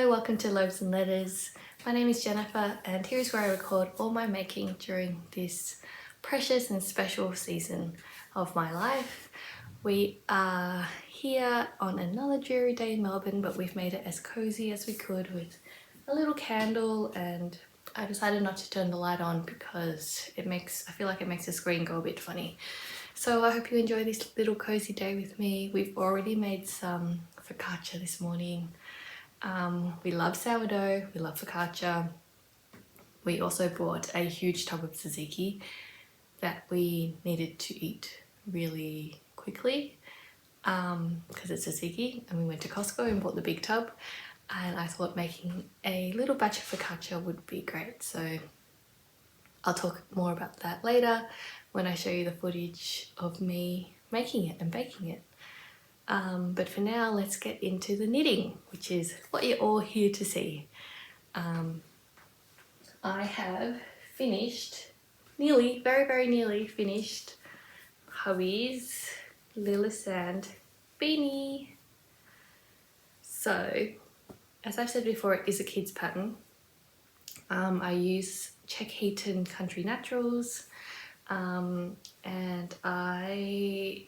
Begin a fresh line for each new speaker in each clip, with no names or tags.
Hello, welcome to Loaves and Letters. My name is Jennifer and here's where I record all my making during this precious and special season of my life. We are here on another dreary day in Melbourne, but we've made it as cozy as we could with a little candle, and I decided not to turn the light on because I feel like it makes the screen go a bit funny. So I hope you enjoy this little cozy day with me. We've already made some focaccia this morning. We love sourdough, we love focaccia. We also bought a huge tub of tzatziki that we needed to eat really quickly because it's tzatziki, and we went to Costco and bought the big tub, and I thought making a little batch of focaccia would be great. So I'll talk more about that later when I show you the footage of me making it and baking it. But for now, let's get into the knitting, which is what you're all here to see. I have finished, very nearly finished hubby's Lillesand beanie. So, as I've said before, it is a kid's pattern. I use Czech Heaton Country Naturals, and I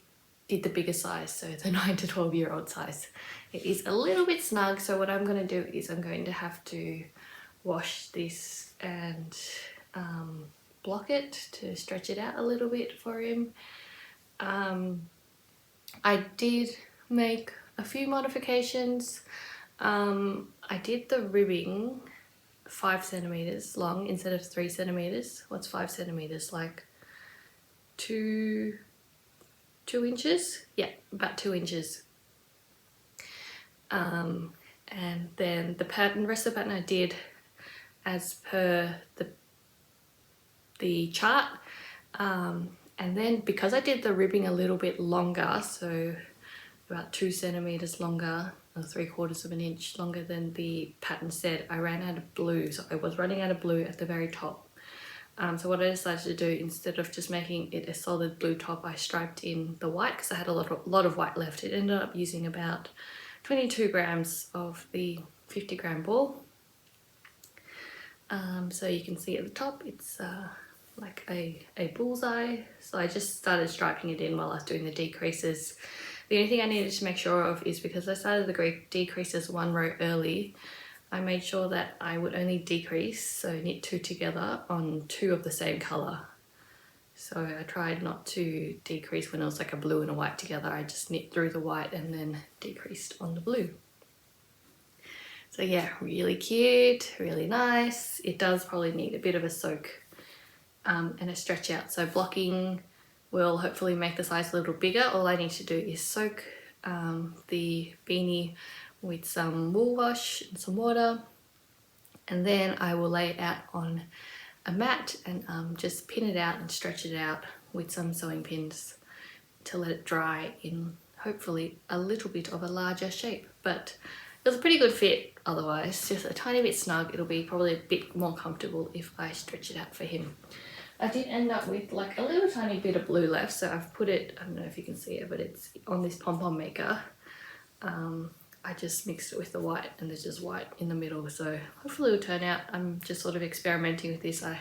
did the bigger size, so the 9 to 12-year-old size. It is a little bit snug, so what I'm going to do is I'm going to have to wash this and block it to stretch it out a little bit for him. I did make a few modifications. I did the ribbing 5 centimeters long instead of 3 centimeters. What's 5 centimeters? Like 2 inches? Yeah, about 2 inches. And then the rest of the pattern I did as per the chart. And then because I did the ribbing a little bit longer, so about 2 centimeters longer, or 3/4 of an inch longer than the pattern said, I ran out of blue. So I was running out of blue at the very top. So what I decided to do, instead of just making it a solid blue top, I striped in the white because I had a lot of white left. It ended up using about 22 grams of the 50-gram ball. So you can see at the top it's like a bullseye. So I just started striping it in while I was doing the decreases. The only thing I needed to make sure of is, because I started the decreases 1 row early, I made sure that I would only decrease, so knit 2 together on 2 of the same colour. So I tried not to decrease when it was like a blue and a white together. I just knit through the white and then decreased on the blue. So yeah, really cute, really nice. It does probably need a bit of a soak and a stretch out. So blocking will hopefully make the size a little bigger. All I need to do is soak the beanie with some wool wash and some water, and then I will lay it out on a mat and just pin it out and stretch it out with some sewing pins to let it dry in hopefully a little bit of a larger shape. But it was a pretty good fit otherwise, just a tiny bit snug. It'll be probably a bit more comfortable if I stretch it out for him. I did end up with like a little tiny bit of blue left, so I've put it, I don't know if you can see it, but it's on this pom-pom maker. I just mixed it with the white, and there's just white in the middle, so hopefully it'll turn out. I'm just sort of experimenting with this. I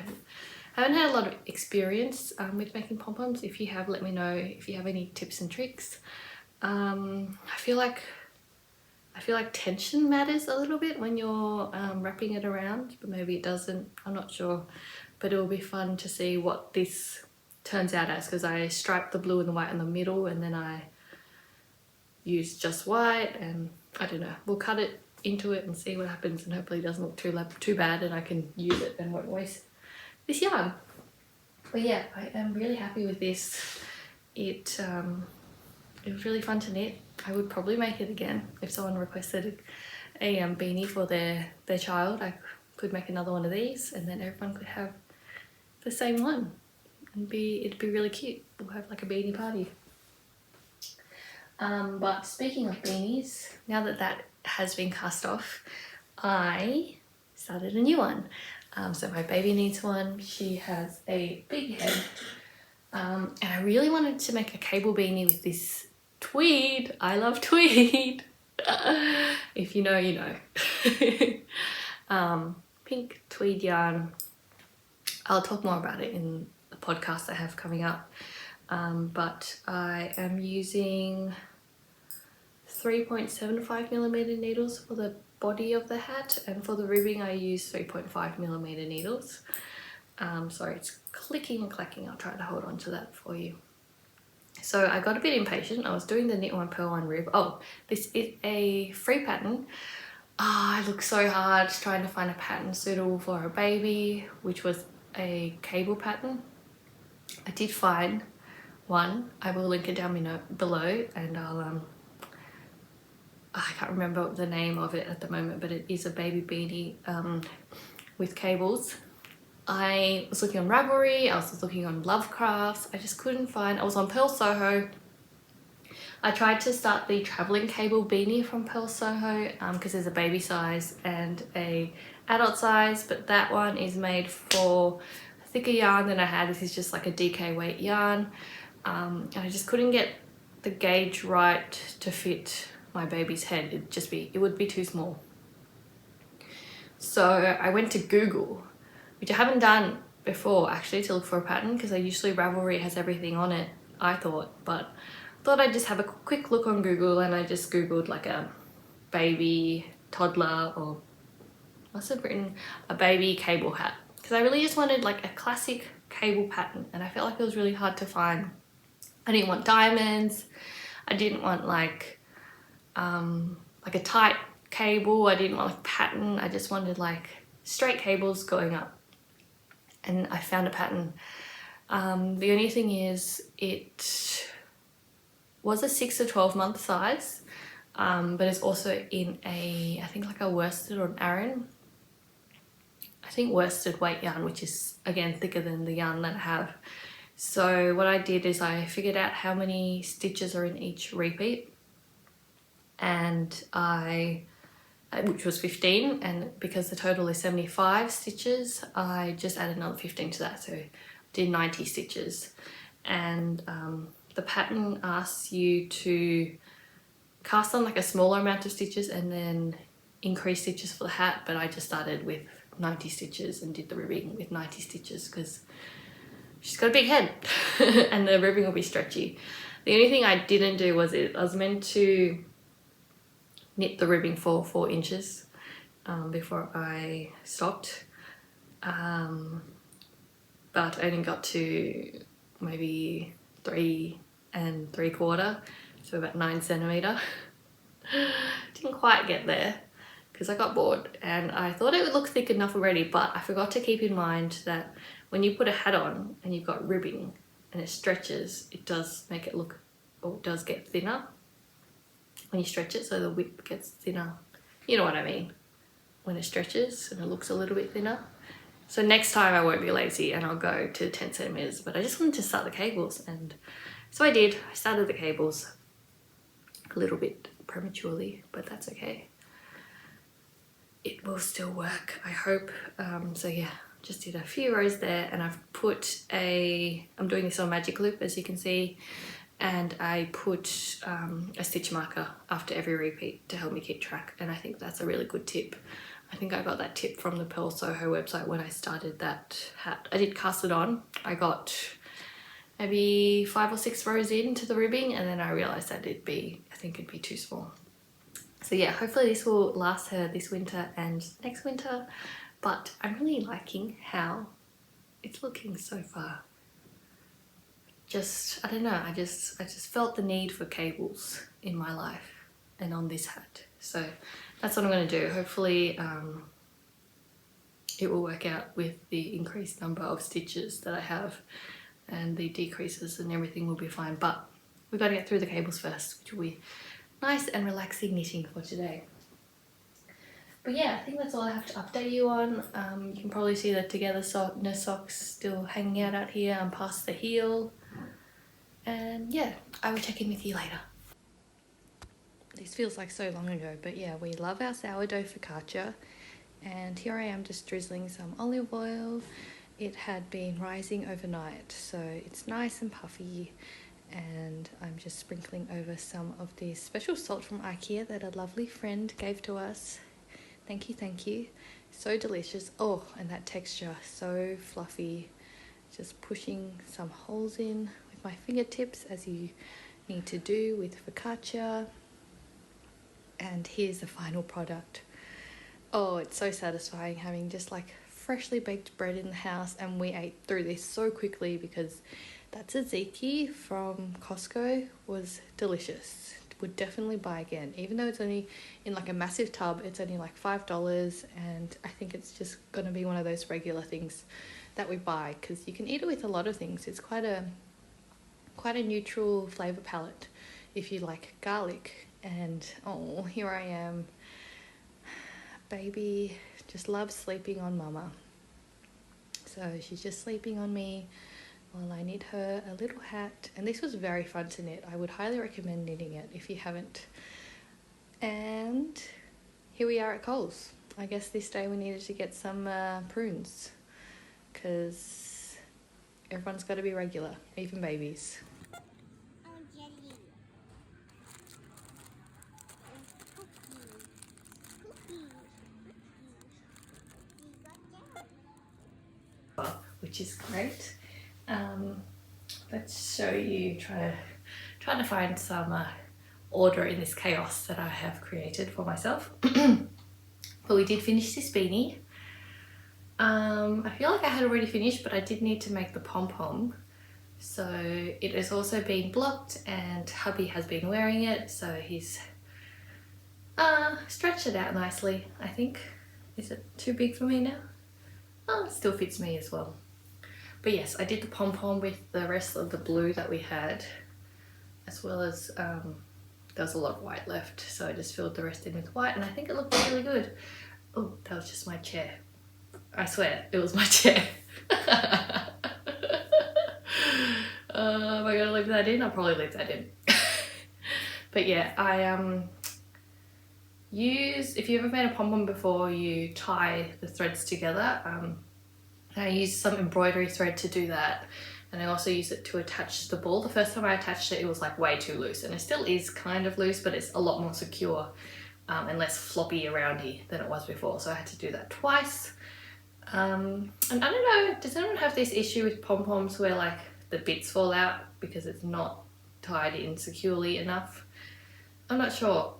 haven't had a lot of experience with making pom-poms. If you have, let me know if you have any tips and tricks. I feel like tension matters a little bit when you're wrapping it around, but maybe it doesn't, I'm not sure. But it will be fun to see what this turns out as, because I striped the blue and the white in the middle, and then I used just white, and I don't know, we'll cut it into it and see what happens, and hopefully it doesn't look too bad and I can use it and won't waste this yarn. But yeah, I am really happy with this. It was really fun to knit. I would probably make it again if someone requested a beanie for their child. I could make another one of these, and then everyone could have the same one, and it'd be really cute. We'll have like a beanie party. But speaking of beanies, now that has been cast off, I started a new one. So my baby needs one. She has a big head, and I really wanted to make a cable beanie with this tweed. I love tweed. If you know, you know. Pink tweed yarn. I'll talk more about it in the podcast I have coming up. But I am using 3.75mm needles for the body of the hat, and for the ribbing I use 3.5mm needles. Sorry, it's clicking and clacking. I'll try to hold on to that for you. So I got a bit impatient. I was doing the knit one purl one rib. Oh, this is a free pattern. I looked so hard trying to find a pattern suitable for a baby, which was a cable pattern. I did find one. I will link it down below, and I can't remember the name of it at the moment, but it is a baby beanie with cables. I was looking on Ravelry, I was looking on Lovecrafts, I just couldn't find. I was on Pearl Soho. I tried to start the travelling cable beanie from Pearl Soho because there's a baby size and a adult size, but that one is made for a thicker yarn than I had. This is just like a DK weight yarn, and I just couldn't get the gauge right to fit my baby's head. It would be too small. So I went to Google, which I haven't done before actually, to look for a pattern, because usually Ravelry has everything on it, I thought, but thought I'd just have a quick look on Google, and I just Googled like a baby toddler, or I must have written a baby cable hat, because I really just wanted like a classic cable pattern, and I felt like it was really hard to find. I didn't want diamonds, I didn't want like a tight cable, I didn't want like pattern, I just wanted like straight cables going up. And I found a pattern. The only thing is it was a 6 to 12 month size, but it's also in I think like a worsted or an Aran. I think worsted weight yarn, which is again thicker than the yarn that I have. So what I did is I figured out how many stitches are in each repeat, and which was 15, and because the total is 75 stitches, I just added another 15 to that, so I did 90 stitches. And the pattern asks you to cast on like a smaller amount of stitches and then increase stitches for the hat, but I just started with 90 stitches and did the ribbing with 90 stitches because she's got a big head and the ribbing will be stretchy. The only thing I didn't do was I was meant to knit the ribbing for 4 inches before I stopped, but I only got to maybe 3 3/4, so about 9 centimeter. Didn't quite get there because I got bored, and I thought it would look thick enough already, but I forgot to keep in mind that when you put a hat on and you've got ribbing and it stretches, it does make it look, or it does get thinner when you stretch it, so the width gets thinner. You know what I mean? When it stretches and it looks a little bit thinner. So next time I won't be lazy and I'll go to 10 centimeters, but I just wanted to start the cables, and so I did. I started the cables a little bit prematurely, but that's okay. It will still work, I hope. So yeah, just did a few rows there, and I've put I'm doing this on magic loop, as you can see, and I put a stitch marker after every repeat to help me keep track, and I think that's a really good tip. I think I got that tip from the Pearl Soho website when I started that hat. I did cast it on. I got maybe 5 or 6 rows into the ribbing, and then I realised that I think it'd be too small. So yeah, hopefully this will last her this winter and next winter, but I'm really liking how it's looking so far. I don't know, I just felt the need for cables in my life and on this hat. So that's what I'm going to do. Hopefully it will work out with the increased number of stitches that I have, and the decreases and everything will be fine. But we've got to get through the cables first, which will be nice and relaxing knitting for today. But yeah, I think that's all I have to update you on. You can probably see the togetherness socks still hanging out here. I'm past the heel. And yeah, I will check in with you later. This feels like so long ago, but yeah, we love our sourdough focaccia. And here I am just drizzling some olive oil. It had been rising overnight, so it's nice and puffy. and I'm just sprinkling over some of this special salt from IKEA that a lovely friend gave to us. Thank you, thank you. So delicious. Oh, and that texture, so fluffy. Just pushing some holes in with my fingertips, as you need to do with focaccia. And here's the final product. Oh, it's so satisfying having just like freshly baked bread in the house, and we ate through this so quickly because that tzatziki from Costco was delicious. Would definitely buy again, even though it's only in like a massive tub. It's only like $5, and I think it's just gonna be one of those regular things that we buy because you can eat it with a lot of things. It's quite a neutral flavor palette if you like garlic. And oh, here I am, baby just loves sleeping on mama, so she's just sleeping on me while I knit her a little hat. And this was very fun to knit. I would highly recommend knitting it if you haven't. And here we are at Coles. I guess this day we needed to get some prunes because everyone's got to be regular, even babies. Which is great. Let's show you, trying to find some order in this chaos that I have created for myself. But we did finish this beanie. I feel like I had already finished, but I did need to make the pom-pom. So it has also been blocked, and hubby has been wearing it, so he's stretched it out nicely, I think. Is it too big for me now? Oh, it still fits me as well. But yes, I did the pom-pom with the rest of the blue that we had, as well as there was a lot of white left, so I just filled the rest in with white, and I think it looked really good. Oh, that was just my chair. I swear, it was my chair. Am I gonna leave that in? I'll probably leave that in. But yeah, I if you've ever made a pom-pom before, you tie the threads together. I used some embroidery thread to do that, and I also use it to attach the ball. The first time I attached it, it was like way too loose, and it still is kind of loose, but it's a lot more secure and less floppy aroundy than it was before, so I had to do that twice. And I don't know, does anyone have this issue with pom-poms where like the bits fall out because it's not tied in securely enough? I'm not sure.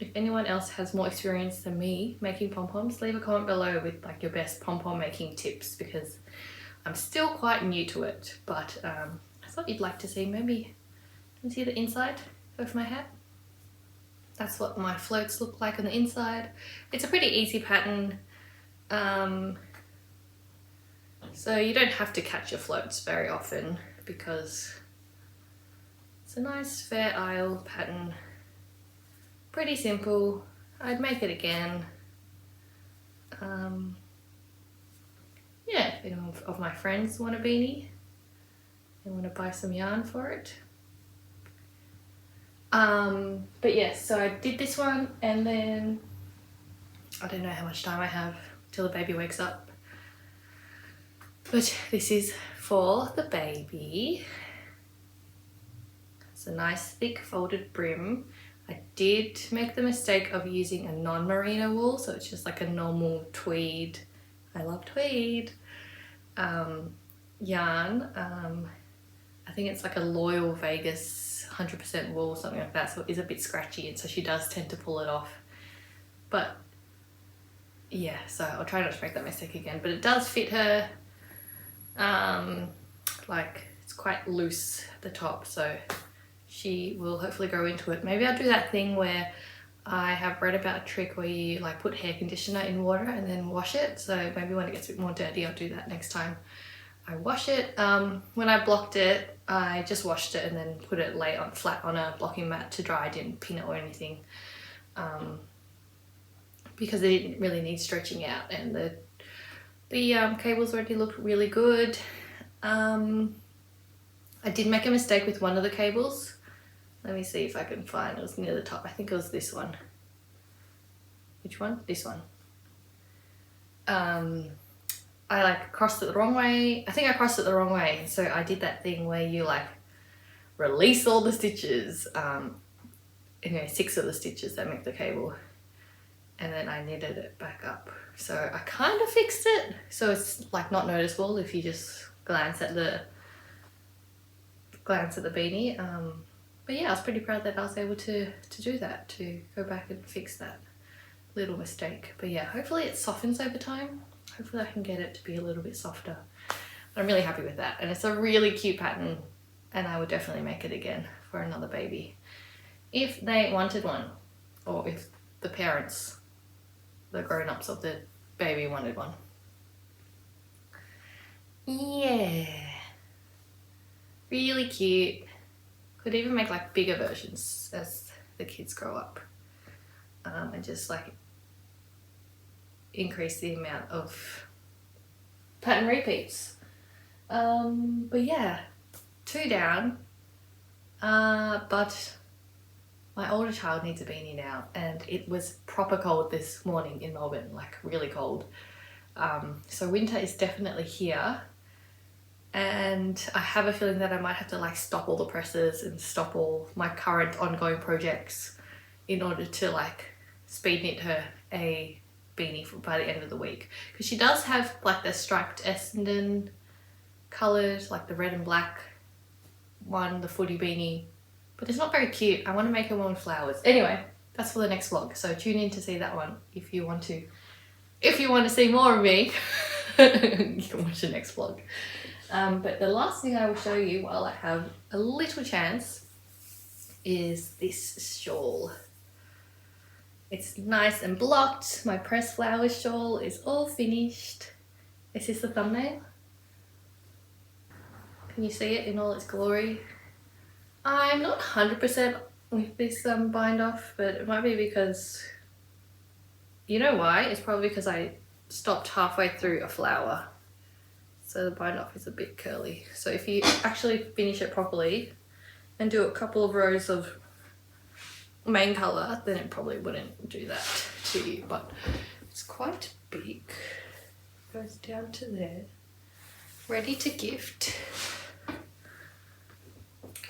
If anyone else has more experience than me making pom-poms, leave a comment below with like your best pom-pom making tips, because I'm still quite new to it. But I thought you'd like to see, maybe, can you see the inside of my hat? That's what my floats look like on the inside. It's a pretty easy pattern. So you don't have to catch your floats very often because it's a nice fair isle pattern. Pretty simple. I'd make it again. Yeah, if anyone of my friends want a beanie and want to buy some yarn for it. But yes, so I did this one, and then I don't know how much time I have till the baby wakes up. But this is for the baby. It's a nice thick folded brim. I did make the mistake of using a non-merino wool, so it's just like a normal tweed, I love tweed, yarn. I think it's like a Loyal Vegas 100% wool, something like that, so it is a bit scratchy, and so she does tend to pull it off. But yeah, so I'll try not to make that mistake again, but it does fit her. Like it's quite loose at the top, so she will hopefully grow into it. Maybe I'll do that thing where I have read about a trick where you like put hair conditioner in water and then wash it. So maybe when it gets a bit more dirty, I'll do that next time I wash it. When I blocked it, I just washed it and then put it flat on a blocking mat to dry. I didn't pin it or anything because it didn't really need stretching out, and the cables already looked really good. I did make a mistake with one of the cables. Let me see if I can find, it was near the top. I think it was this one. Which one? This one. I like crossed it the wrong way. I think I crossed it the wrong way. So I did that thing where you like release all the stitches, you know, 6 of the stitches that make the cable, and then I knitted it back up. So I kind of fixed it so it's like not noticeable if you just glance at the beanie. But yeah, I was pretty proud that I was able to do that, to go back and fix that little mistake. But yeah, hopefully it softens over time. Hopefully I can get it to be a little bit softer. But I'm really happy with that, and it's a really cute pattern, and I would definitely make it again for another baby if they wanted one, or if the parents, the grown-ups of the baby, wanted one. Yeah, really cute. Could even make like bigger versions as the kids grow up, and just like increase the amount of pattern repeats. But yeah, 2 down, but my older child needs a beanie now, and it was proper cold this morning in Melbourne, like really cold. So winter is definitely here, and I have a feeling that I might have to like stop all the presses and stop all my current ongoing projects in order to like speed knit her a beanie by the end of the week, because she does have like the striped Essendon colours, like the red and black one, the footy beanie, but it's not very cute. I want to make her one with flowers. Anyway, that's for the next vlog, so tune in to see that one if you want to. If you want to see more of me, you can watch the next vlog. But the last thing I will show you while I have a little chance is this shawl. It's nice and blocked. My pressed flowers shawl is all finished. Is this the thumbnail? Can you see it in all its glory? I'm not 100% with this bind off, but it might be because, you know why? It's probably because I stopped halfway through a flower. So the bind off is a bit curly. So if you actually finish it properly and do a couple of rows of main colour, then it probably wouldn't do that to you. But it's quite big. Goes down to there. Ready to gift.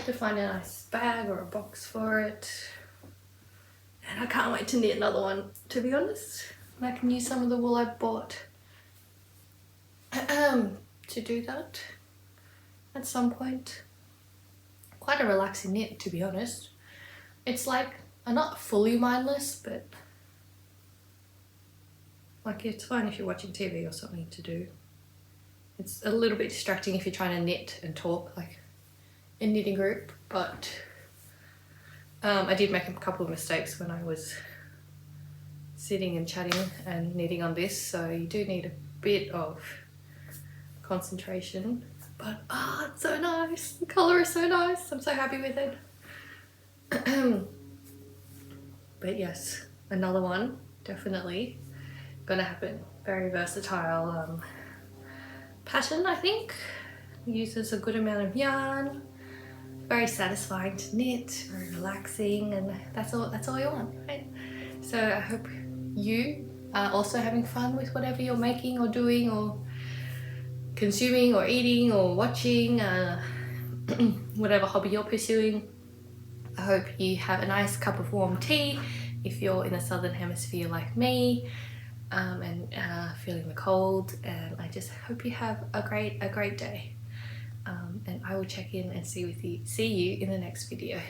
To find a nice bag or a box for it. And I can't wait to knit another one, to be honest. And I can use some of the wool I bought to do that at some point. Quite a relaxing knit, to be honest. It's like, I'm not fully mindless, but like it's fine if you're watching TV or something to do. It's a little bit distracting if you're trying to knit and talk, like a knitting group, but I did make a couple of mistakes when I was sitting and chatting and knitting on this, so you do need a bit of concentration. But it's so nice. The colour is so nice. I'm so happy with it. But yes, another one definitely gonna happen. Very versatile pattern, I think. Uses a good amount of yarn. Very satisfying to knit, very relaxing, and that's all you want, right? So I hope you are also having fun with whatever you're making or doing or consuming or eating or watching, whatever hobby you're pursuing. I hope you have a nice cup of warm tea if you're in the southern hemisphere like me, and feeling the cold, and I just hope you have a great day. And I will check in and see you in the next video.